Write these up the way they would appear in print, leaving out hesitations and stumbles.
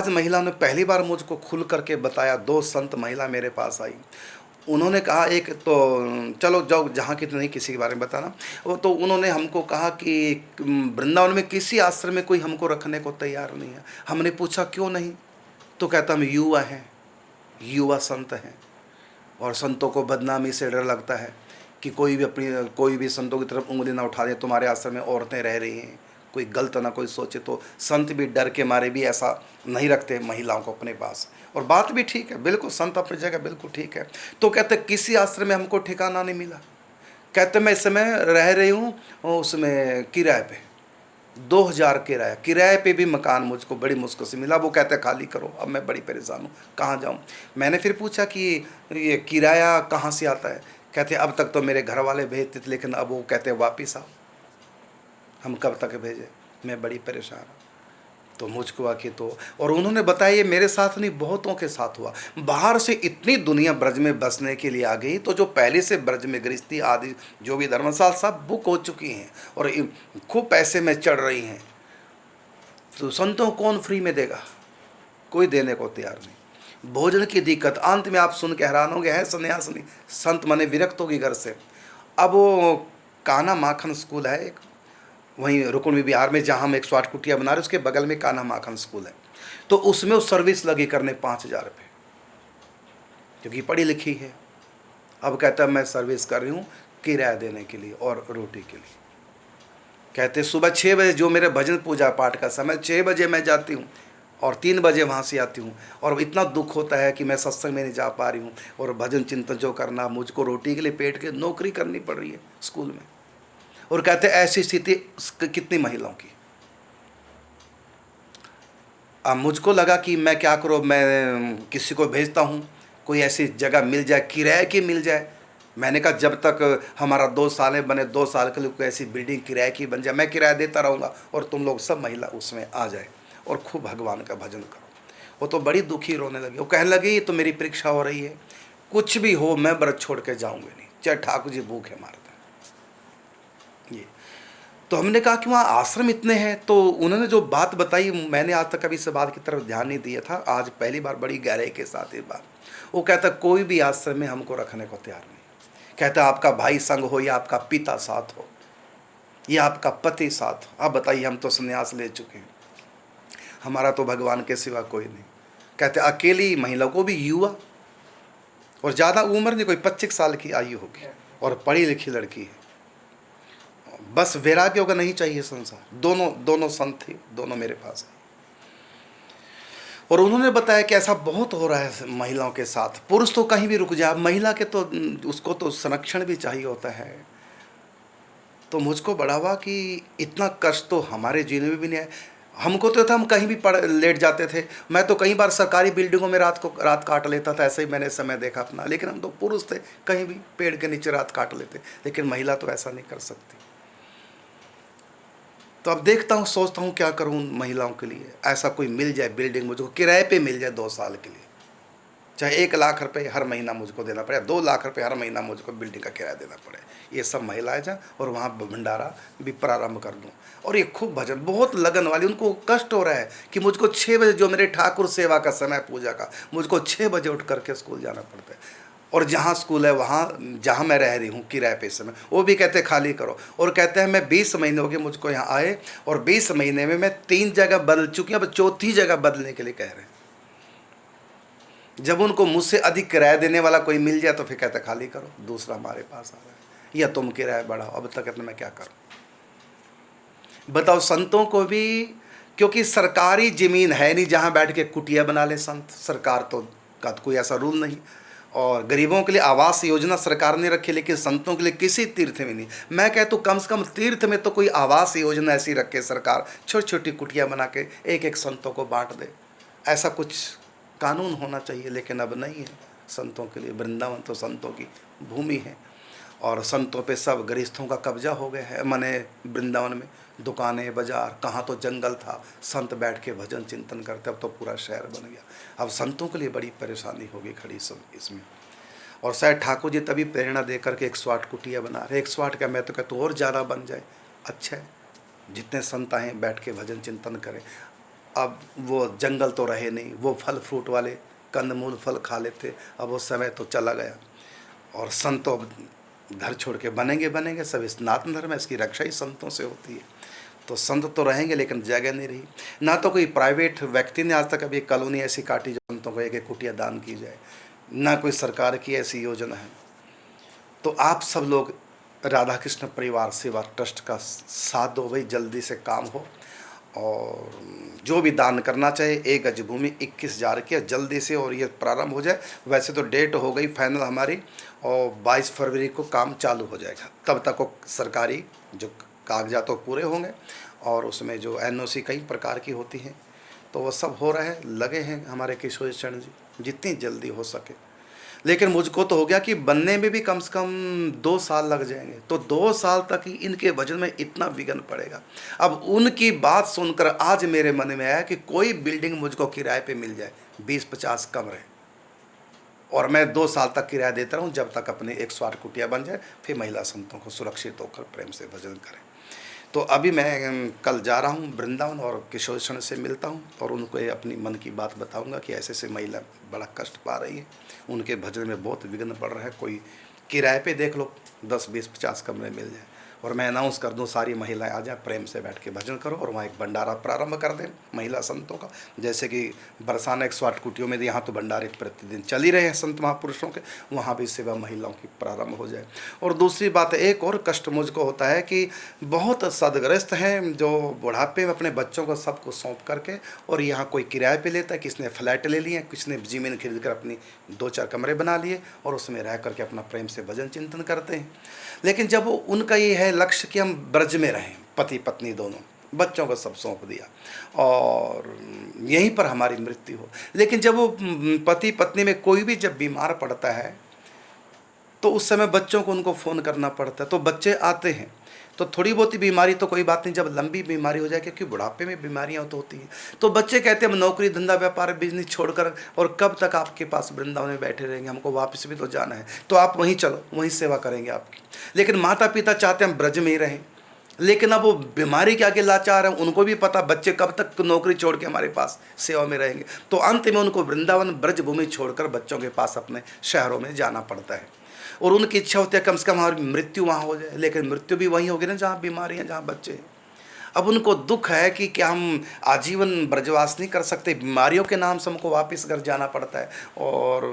आज महिला ने पहली बार मुझको खुल करके बताया, 2 संत महिला मेरे पास आई। उन्होंने कहा, एक तो चलो जाओ जहाँ की तो नहीं किसी के बारे में बताना, वो तो उन्होंने हमको कहा कि वृंदावन में किसी आश्रम में कोई हमको रखने को तैयार नहीं है। हमने पूछा क्यों नहीं? तो कहता हम युवा हैं, युवा संत हैं, और संतों को बदनामी से डर लगता है कि कोई भी संतों की तरफ उंगली ना उठा दे। तुम्हारे आश्रम में औरतें रह रही हैं, कोई गलत ना कोई सोचे। तो संत भी डर के मारे भी ऐसा नहीं रखते महिलाओं को अपने पास। और बात भी ठीक है, बिल्कुल संत अपनी जगह बिल्कुल ठीक है। तो कहते किसी आश्रम में हमको ठिकाना नहीं मिला। कहते मैं इस समय रह रही हूँ उसमें किराए पे, 2000 किराए पे भी मकान मुझको बड़ी मुश्किल से मिला। वो कहते खाली करो। अब मैं बड़ी परेशान हूँ, कहाँ जाऊँ? मैंने फिर पूछा कि ये किराया कहाँ से आता है? कहते अब तक तो मेरे घर वाले भेजते थे, लेकिन अब वो कहते वापिस आओ। हम कब तक भेजें? मैं बड़ी परेशान हूँ। तो मुझको आके तो, और उन्होंने बताया ये मेरे साथ नहीं बहुतों के साथ हुआ। बाहर से इतनी दुनिया ब्रज में बसने के लिए आ गई, तो जो पहले से ब्रज में गृहस्थी आदि जो भी धर्मशाला सब बुक हो चुकी हैं और खूब पैसे में चढ़ रही हैं। तो संतों को कौन फ्री में देगा? कोई देने को तैयार नहीं। भोजन की दिक्कत, अंत में आप सुन के हैरान होंगे, है संन्यास नहीं, संत मने विरक्त होगी घर से। अब वो कान्हा माखन स्कूल है एक, वहीं रुक्मिणी बिहार में, जहाँ हम 108 कुटिया बना रहे उसके बगल में कान्हा माखन स्कूल है। तो उसमें वो सर्विस लगी करने 5000 रुपये, क्योंकि पढ़ी लिखी है। अब कहता है मैं सर्विस कर रही हूँ किराया देने के लिए और रोटी के लिए। कहते सुबह 6 बजे जो मेरे भजन पूजा पाठ का समय, 6 बजे मैं जाती हूँ और 3 बजे वहाँ से आती हूँ। और इतना दुख होता है कि मैं सत्संग में नहीं जा पा रही हूँ, और भजन चिंतन जो करना, मुझको रोटी के लिए पेट के नौकरी करनी पड़ रही है स्कूल में। और कहते ऐसी स्थिति कितनी महिलाओं की। अब मुझको लगा कि मैं क्या करूँ, मैं किसी को भेजता हूँ, कोई ऐसी जगह मिल जाए, किराए की मिल जाए। मैंने कहा जब तक हमारा 2 साल बने, 2 साल के लिए कोई ऐसी बिल्डिंग किराए की बन जाए, मैं किराया देता रहूँगा और तुम लोग सब महिला उसमें आ जाए और खूब भगवान का भजन करो। वो तो बड़ी दुखी रोने लगी। वो कहने लगी ये तो मेरी परीक्षा हो रही है, कुछ भी हो मैं व्रत छोड़ के जाऊँगी नहीं, चाहे ठाकुर जी भूखे मार दें। ये तो हमने कहा कि वहाँ आश्रम इतने हैं। तो उन्होंने जो बात बताई, मैंने आज तक कभी इस बात की तरफ ध्यान नहीं दिया था, आज पहली बार बड़ी गहराई के साथ ये बात। वो कहता कोई भी आश्रम में हमको रखने को तैयार नहीं। कहता आपका भाई संग हो या आपका पिता साथ हो या आपका पति साथ हो, आप बताइए हम तो संन्यास ले चुके हैं, हमारा तो भगवान के सिवा कोई नहीं। कहते अकेली महिला को भी युवा, और ज़्यादा उम्र नहीं, कोई 25 साल की आयु होगी और पढ़ी लिखी लड़की है। बस वैराग्य होगा, नहीं चाहिए संसार। दोनों संत थे, दोनों मेरे पास है। और उन्होंने बताया कि ऐसा बहुत हो रहा है महिलाओं के साथ। पुरुष तो कहीं भी रुक जाए, महिला के तो उसको तो संरक्षण भी चाहिए होता है। तो मुझको बड़ा हुआ कि इतना कष्ट तो हमारे जीवन में भी नहीं है। हमको तो था हम कहीं भी लेट जाते थे। मैं तो कई बार सरकारी बिल्डिंगों में रात काट लेता था, ऐसे ही मैंने समय देखा अपना। लेकिन हम तो पुरुष थे, कहीं भी पेड़ के नीचे रात काट लेते, लेकिन महिला तो ऐसा नहीं कर सकती। तो अब देखता हूँ, सोचता हूँ क्या करूँ महिलाओं के लिए, ऐसा कोई मिल जाए बिल्डिंग मुझको किराए पे मिल जाए 2 साल के लिए, चाहे 1 लाख रुपये हर महीना मुझको देना पड़े, 2 लाख रुपये हर महीना मुझको बिल्डिंग का किराया देना पड़े। ये सब महिलाएं जाएँ और वहाँ भंडारा भी प्रारंभ कर दूँ। और ये खूब भजन, बहुत लगन वाली। उनको कष्ट हो रहा है कि मुझको 6 बजे, जो मेरे ठाकुर सेवा का समय पूजा का, मुझको 6 बजे उठ करके स्कूल जाना पड़ता है। और जहाँ स्कूल है वहाँ जहाँ मैं रह रही हूँ किराए पे समय, वो भी कहते खाली करो। और कहते हैं मैं 20 महीने हो गए मुझको यहाँ आए, और 20 महीने में मैं 3 जगह बदल चुकी हूँ, अब 4थी जगह बदलने के लिए कह रहे हैं। जब उनको मुझसे अधिक किराया देने वाला कोई मिल जाए तो फिर कहते खाली करो, दूसरा हमारे पास आ रहा है, या तुम किराया बढ़ाओ। अब तक कहते मैं क्या करूँ बताओ। संतों को भी, क्योंकि सरकारी ज़मीन है नहीं जहाँ बैठ के कुटिया बना ले संत, सरकार तो का कोई ऐसा रूल नहीं। और गरीबों के लिए आवास योजना सरकार ने रखी, लेकिन संतों के लिए किसी तीर्थ में नहीं। मैं कहता हूँ कम से कम तीर्थ में तो कोई आवास योजना ऐसी रखे सरकार, छोटी छोटी कुटिया बना के एक संतों को बांट दे, ऐसा कुछ कानून होना चाहिए। लेकिन अब नहीं है संतों के लिए। वृंदावन तो संतों की भूमि है, और संतों पे सब गृहस्थों का कब्जा हो गया है। माने वृंदावन में दुकानें, बाजार, कहाँ तो जंगल था, संत बैठ के भजन चिंतन करते, अब तो पूरा शहर बन गया। अब संतों के लिए बड़ी परेशानी होगी खड़ी सब इसमें। और शायद ठाकुर जी तभी प्रेरणा दे करके 108 कुटिया बना रहे। 108 का मैं तो कहता हूँ और ज़्यादा बन जाए, अच्छा है। जितने संत आएँ बैठ के भजन चिंतन करें। अब वो जंगल तो रहे नहीं, वो फल फ्रूट वाले कंदमूल फल खा लेते, अब वो समय तो चला गया। और संत तो अब घर छोड़ के बनेंगे, सब सनातन धर्म है, इसकी रक्षा ही संतों से होती है। तो संत तो रहेंगे लेकिन जगह नहीं रही। ना तो कोई प्राइवेट व्यक्ति ने आज तक अभी कॉलोनी ऐसी काटी जो संतों को एक कुटिया दान की जाए, ना कोई सरकार की ऐसी योजना है। तो आप सब लोग राधा कृष्ण परिवार सेवा ट्रस्ट का साथ दो भाई, जल्दी से काम हो। और जो भी दान करना चाहे 1 गज भूमि 21,000 की जल्दी से, और ये प्रारंभ हो जाए। वैसे तो डेट हो गई फाइनल हमारी, और 22 फरवरी को काम चालू हो जाएगा। तब तक वो सरकारी जो कागजात तो पूरे होंगे, और उसमें जो NOC कई प्रकार की होती हैं, तो वो सब हो रहा है, लगे हैं हमारे किशोर चरण जी, जितनी जल्दी हो सके। लेकिन मुझको तो हो गया कि बनने में भी कम से कम 2 साल लग जाएंगे, तो 2 साल तक ही इनके भजन में इतना विघ्न पड़ेगा। अब उनकी बात सुनकर आज मेरे मन में आया कि कोई बिल्डिंग मुझको किराए पे मिल जाए, 20-50 कमरे, और मैं 2 साल तक किराया देता रहूं, जब तक अपने 108 कुटिया बन जाए, फिर महिला संतों को सुरक्षित होकर प्रेम से भजन करें। तो अभी मैं कल जा रहा हूँ वृंदावन, और किशोर चरण से मिलता हूँ, और उनको ये अपनी मन की बात बताऊँगा कि ऐसे ऐसे महिला बड़ा कष्ट पा रही है, उनके भजन में बहुत विघ्न पड़ रहा है। कोई किराए पे देख लो 10-20-50 कमरे मिल जाए, और मैं अनाउंस कर दूं सारी महिलाएं आ जाए, प्रेम से बैठ के भजन करो, और वहाँ एक भंडारा प्रारंभ कर दें महिला संतों का। जैसे कि बरसाना 108 कुटियों में यहाँ तो भंडारे प्रतिदिन चल ही रहे हैं संत महापुरुषों के, वहाँ भी सेवा महिलाओं की प्रारंभ हो जाए। और दूसरी बात, एक और कष्ट मुझको होता है कि बहुत सदग्रस्त हैं जो बुढ़ापे में अपने बच्चों को सबको सौंप करके, और यहाँ कोई किराए पे लेता है, किसने फ्लैट ले लिए, किसने ज़मीन खरीद कर अपनी 2-4 कमरे बना लिए, और उसमें रह करके अपना प्रेम से भजन चिंतन करते हैं। लेकिन जब वो उनका ये है लक्ष्य कि हम ब्रज में रहें, पति पत्नी दोनों, बच्चों को सब सौंप दिया और यहीं पर हमारी मृत्यु हो। लेकिन जब वो पति पत्नी में कोई भी जब बीमार पड़ता है, तो उस समय बच्चों को उनको फ़ोन करना पड़ता है, तो बच्चे आते हैं। तो थोड़ी बहुत ही बीमारी तो कोई बात नहीं, जब लंबी बीमारी हो जाए, क्योंकि बुढ़ापे में बीमारियां तो होती हैं, तो बच्चे कहते हैं हम नौकरी धंधा व्यापार बिजनेस छोड़कर और कब तक आपके पास वृंदावन में बैठे रहेंगे, हमको वापस भी तो जाना है, तो आप वहीं चलो, वहीं सेवा करेंगे आपकी। लेकिन माता पिता चाहते हैं हम ब्रज में ही रहें, लेकिन अब वो बीमारी के आगे लाचार हैं, उनको भी पता बच्चे कब तक नौकरी छोड़ के हमारे पास सेवा में रहेंगे, तो अंत में उनको वृंदावन ब्रज भूमि छोड़कर बच्चों के पास अपने शहरों में जाना पड़ता है। और उनकी इच्छा होती है कम से कम हमारी मृत्यु वहाँ हो जाए, लेकिन मृत्यु भी वहीं होगी ना जहाँ बीमारियाँ, जहाँ बच्चे हैं। अब उनको दुख है कि क्या हम आजीवन ब्रजवास नहीं कर सकते, बीमारियों के नाम से हमको वापस घर जाना पड़ता है, और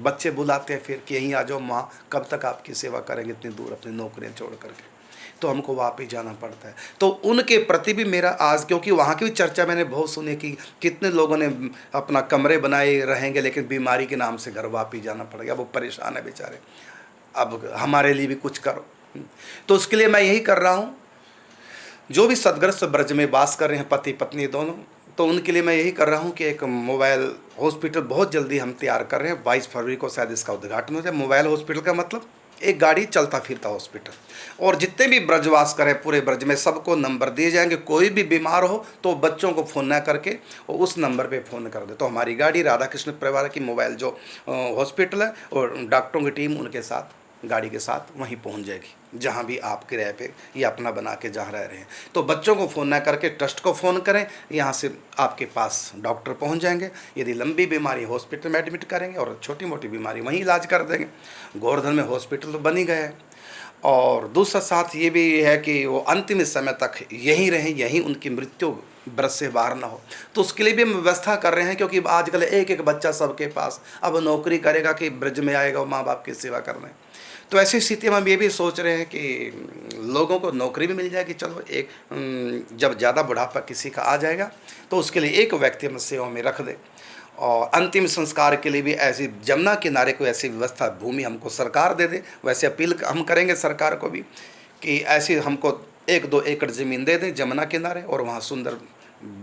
बच्चे बुलाते हैं फिर कि यहीं आ जाओ माँ, कब तक आपकी सेवा करेंगे इतनी दूर अपनी नौकरियाँ छोड़ करके, तो हमको वापस जाना पड़ता है। तो उनके प्रति भी मेरा आज, क्योंकि वहाँ की भी चर्चा मैंने बहुत सुनी कि कितने लोगों ने अपना कमरे बनाए रहेंगे, लेकिन बीमारी के नाम से घर वापस जाना पड़ेगा, वो परेशान है बेचारे, अब हमारे लिए भी कुछ करो। तो उसके लिए मैं यही कर रहा हूँ, जो भी सदग्रस्त ब्रज में वास कर रहे हैं पति पत्नी दोनों, तो उनके लिए मैं यही कर रहा हूँ कि एक मोबाइल हॉस्पिटल बहुत जल्दी हम तैयार कर रहे हैं, 22 फरवरी को शायद इसका उद्घाटन हो जाए। मोबाइल हॉस्पिटल का मतलब एक गाड़ी चलता फिरता हॉस्पिटल, और जितने भी ब्रजवास करें पूरे ब्रज में सबको नंबर दिए जाएंगे, कोई भी बीमार हो तो बच्चों को फ़ोन ना करके और उस नंबर पे फ़ोन कर दे, तो हमारी गाड़ी राधा कृष्ण परिवार की मोबाइल जो हॉस्पिटल है और डॉक्टरों की टीम उनके साथ गाड़ी के साथ वहीं पहुंच जाएगी, जहां भी आप किराए पे या अपना बना के जहां रह रहे हैं। तो बच्चों को फ़ोन ना करके ट्रस्ट को फ़ोन करें, यहाँ से आपके पास डॉक्टर पहुंच जाएंगे। यदि लंबी बीमारी हॉस्पिटल में एडमिट करेंगे और छोटी मोटी बीमारी वहीं इलाज कर देंगे। गोवर्धन में हॉस्पिटल तो बन ही गए हैं, और दूसरा साथ ये भी है कि वो अंतिम समय तक यहीं रहें, यहीं उनकी मृत्यु ब्रज से बाहर ना हो। तो उसके लिए भी हम व्यवस्था कर रहे हैं, क्योंकि आजकल एक एक बच्चा सबके पास अब नौकरी करेगा कि ब्रज में आएगा माँ बाप की सेवा करने। तो ऐसी स्थिति में हम ये भी सोच रहे हैं कि लोगों को नौकरी भी मिल जाएगी। चलो एक जब ज़्यादा बुढ़ापा किसी का आ जाएगा तो उसके लिए एक व्यक्ति हम सेवा में रख दें, और अंतिम संस्कार के लिए भी ऐसी जमुना किनारे को ऐसी व्यवस्था भूमि हमको सरकार दे दे। वैसे अपील हम करेंगे सरकार को भी कि ऐसी हमको 1-2 एकड़ ज़मीन दे दें जमुना किनारे, और वहाँ सुंदर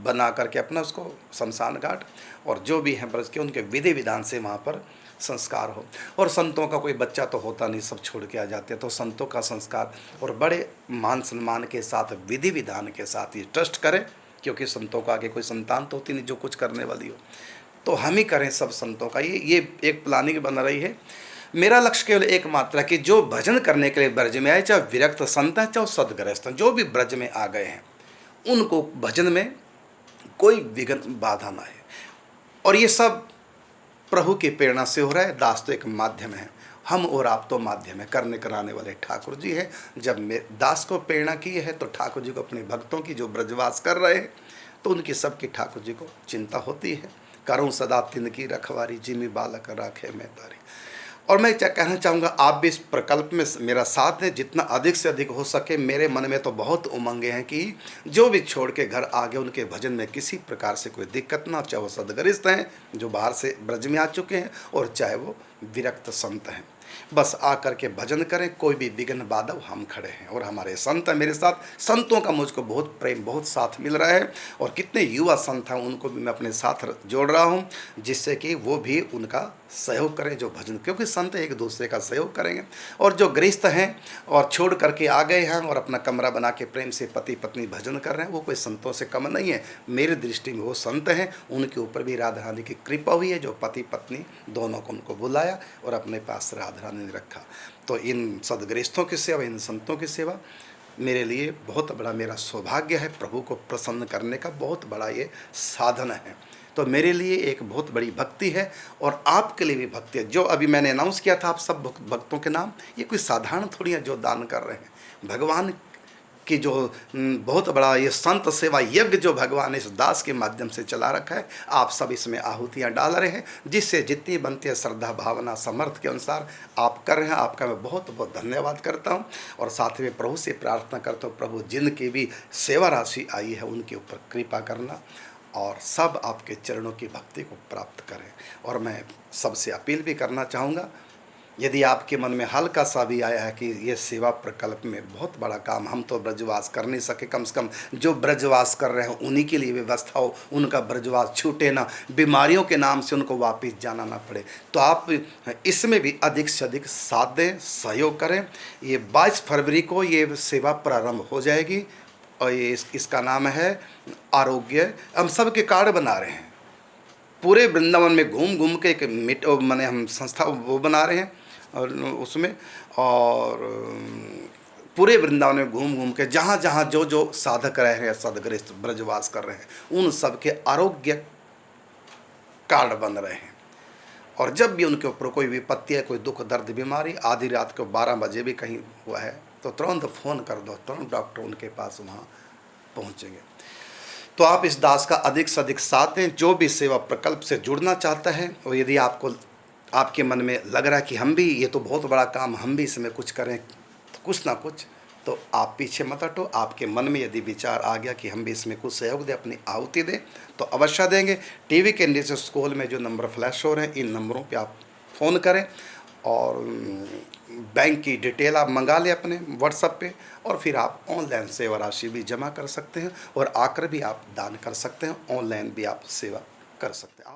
बना करके अपना उसको शमशान घाट और जो भी हैं ब्रज के उनके विधि विधान से वहाँ पर संस्कार हो। और संतों का कोई बच्चा तो होता नहीं, सब छोड़ के आ जाते हैं, तो संतों का संस्कार और बड़े मान सम्मान के साथ विधि विधान के साथ ये ट्रस्ट करें, क्योंकि संतों का आगे कोई संतान तो होती नहीं जो कुछ करने वाली हो, तो हम ही करें सब संतों का। ये एक प्लानिंग बन रही है। मेरा लक्ष्य केवल एक मात्र है कि जो भजन करने के लिए ब्रज में आए, चाहे विरक्त संत हैं चाहे सदग्रस्त हैं, जो भी ब्रज में आ गए हैं उनको भजन में कोई विघ्न बाधा ना है। और ये सब प्रभु की प्रेरणा से हो रहा है। दास तो एक माध्यम है, हम और आप तो माध्यम है, करने कराने वाले ठाकुर जी हैं। जब दास को प्रेरणा की है तो ठाकुर जी को अपने भक्तों की जो ब्रजवास कर रहे हैं तो उनकी सबकी ठाकुर जी को चिंता होती है। करूँ सदा तिनकी रखवारी, जिमी बालक राखे मैं तारी। और मैं क्या कहना चाहूँगा, आप भी इस प्रकल्प में मेरा साथ दें, जितना अधिक से अधिक हो सके। मेरे मन में तो बहुत उमंगे हैं कि जो भी छोड़ के घर आ गए उनके भजन में किसी प्रकार से कोई दिक्कत ना, चाहे वो सदगरिस्त हैं जो बाहर से ब्रज में आ चुके हैं और चाहे वो विरक्त संत हैं, बस आकर के भजन करें। कोई भी विघ्न बाधव हम खड़े हैं और हमारे संत हैं मेरे साथ। संतों का मुझको बहुत प्रेम, बहुत साथ मिल रहा है। और कितने युवा संत हैं उनको भी मैं अपने साथ जोड़ रहा हूँ, जिससे कि वो भी उनका सहयोग करें जो भजन, क्योंकि संत एक दूसरे का सहयोग करेंगे। और जो गृहस्थ हैं और छोड़ करके आ गए हैं और अपना कमरा बना के प्रेम से पति पत्नी भजन कर रहे हैं, वो कोई संतों से कम नहीं है। मेरी दृष्टि में वो संत हैं। उनके ऊपर भी राधा रानी की कृपा हुई है, जो पति पत्नी दोनों को उनको बुलाया और अपने पास राधा रानी ने रखा। तो इन सदगृहस्थों की सेवा, इन संतों की सेवा मेरे लिए बहुत बड़ा मेरा सौभाग्य है। प्रभु को प्रसन्न करने का बहुत बड़ा ये साधन है। तो मेरे लिए एक बहुत बड़ी भक्ति है और आपके लिए भी भक्ति है। जो अभी मैंने अनाउंस किया था आप सब भक्तों के नाम, ये कोई साधारण थोड़ी है जो दान कर रहे हैं। भगवान की जो बहुत बड़ा ये संत सेवा यज्ञ जो भगवान ने इस दास के माध्यम से चला रखा है, आप सब इसमें आहुतियाँ डाल रहे हैं, जिससे जितनी बनती है श्रद्धा भावना समर्थ के अनुसार आप कर रहे हैं। आपका मैं बहुत बहुत धन्यवाद करता हूं। और साथ में प्रभु से प्रार्थना करता हूं, प्रभु जिनकी भी सेवा राशि आई है उनके ऊपर कृपा करना और सब आपके चरणों की भक्ति को प्राप्त करें। और मैं सबसे अपील भी करना चाहूँगा, यदि आपके मन में हल्का सा भी आया है कि ये सेवा प्रकल्प में बहुत बड़ा काम, हम तो ब्रजवास कर नहीं सके, कम से कम जो ब्रजवास कर रहे हैं उन्हीं के लिए व्यवस्था हो, उनका ब्रजवास छूटे ना, बीमारियों के नाम से उनको वापस जाना ना पड़े, तो आप इसमें भी अधिक से अधिक साथ दें, सहयोग करें। ये 22 फरवरी को ये सेवा प्रारंभ हो जाएगी और ये इसका नाम है आरोग्य। हम सब के कार्ड बना रहे हैं, पूरे वृंदावन में घूम घूम के एक माने हम संस्था वो बना रहे हैं और उसमें, और पूरे वृंदावन में घूम घूम के जहाँ जहाँ जो जो साधक रहे हैं, सदगृहस्थ ब्रजवास कर रहे हैं, उन सब के आरोग्य कार्ड बन रहे हैं। और जब भी उनके ऊपर कोई विपत्ति है, कोई दुख दर्द बीमारी, आधी रात को 12 बजे भी कहीं हुआ है तो तुरंत फ़ोन कर दो, तुरंत डॉक्टर उनके पास वहाँ पहुँचेंगे। तो आप इस दास का अधिक से अधिक साथ दें। जो भी सेवा प्रकल्प से जुड़ना चाहता है, और यदि आपको आपके मन में लग रहा है कि हम भी, ये तो बहुत बड़ा काम, हम भी इसमें कुछ करें, तो कुछ ना कुछ, तो आप पीछे मत हटो। आपके मन में यदि विचार आ गया कि हम भी इसमें कुछ सहयोग दें, अपनी आहुति दें, तो अवश्य देंगे। टीवी के नीचे स्क्रॉल में जो नंबर फ्लैश हो रहे हैं, इन नंबरों पे आप फ़ोन करें और बैंक की डिटेल आप मंगा लें अपने व्हाट्सएप पे, और फिर आप ऑनलाइन सेवा राशि भी जमा कर सकते हैं और आकर भी आप दान कर सकते हैं। ऑनलाइन भी आप सेवा कर सकते हैं।